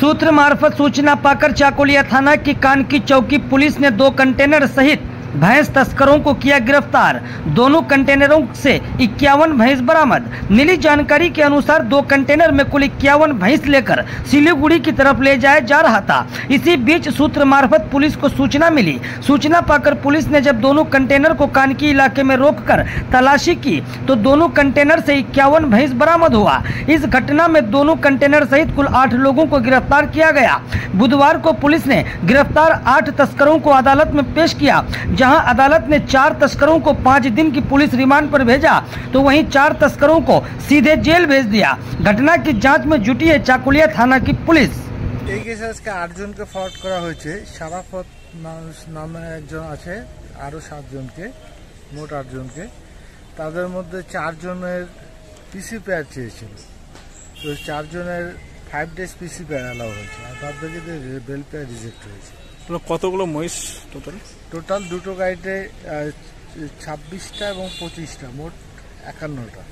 सूत्र मार्फत सूचना पाकर चाकुलिया थाना की कानकी चौकी पुलिस ने 2 कंटेनर सहित भैंस तस्करों को किया गिरफ्तार। दोनों कंटेनरों से 51 भैंस बरामद। मिली जानकारी के अनुसार 2 कंटेनर में कुल 51 भैंस लेकर सिलीगुड़ी की तरफ ले जाया जा रहा था। इसी बीच सूत्र मार्फत पुलिस को सूचना मिली। सूचना पाकर पुलिस ने जब दोनों कंटेनर को कानकी इलाके में रोककर तलाशी की तो दोनों कंटेनर से 51 भैंस बरामद हुआ। इस घटना में दोनों कंटेनर सहित कुल 8 लोगों को गिरफ्तार किया गया। बुधवार को पुलिस ने गिरफ्तार 8 तस्करों को अदालत में पेश किया, जहां अदालत ने 4 तस्करों को 5 दिन की पुलिस रिमांड पर भेजा तो वहीं 4 तस्करों को सीधे जेल भेज दिया। घटना की जांच में जुटी है चाकुलिया थाना की पुलिस। এই কেসে আজকে 8 জনকে ফরওয়ার্ড করা হয়েছে। সারাফত নামে একজন আছে, আরো 7 জনকে, মোট 8 জনকে। তাদের মধ্যে 4 জনের পিসি পেয়ার চেয়েছিল, তো 4 জনের 5 ডেজ পিসি পেয়ার অ্যালাউ হয়েছে, আর বাদ বাকিদের বেল পেয়ার রিজেক্ট হয়েছে। কতগুলো মহিষ টোটাল দুটো গাড়িতে 26টা এবং 25টা, মোট 51টা।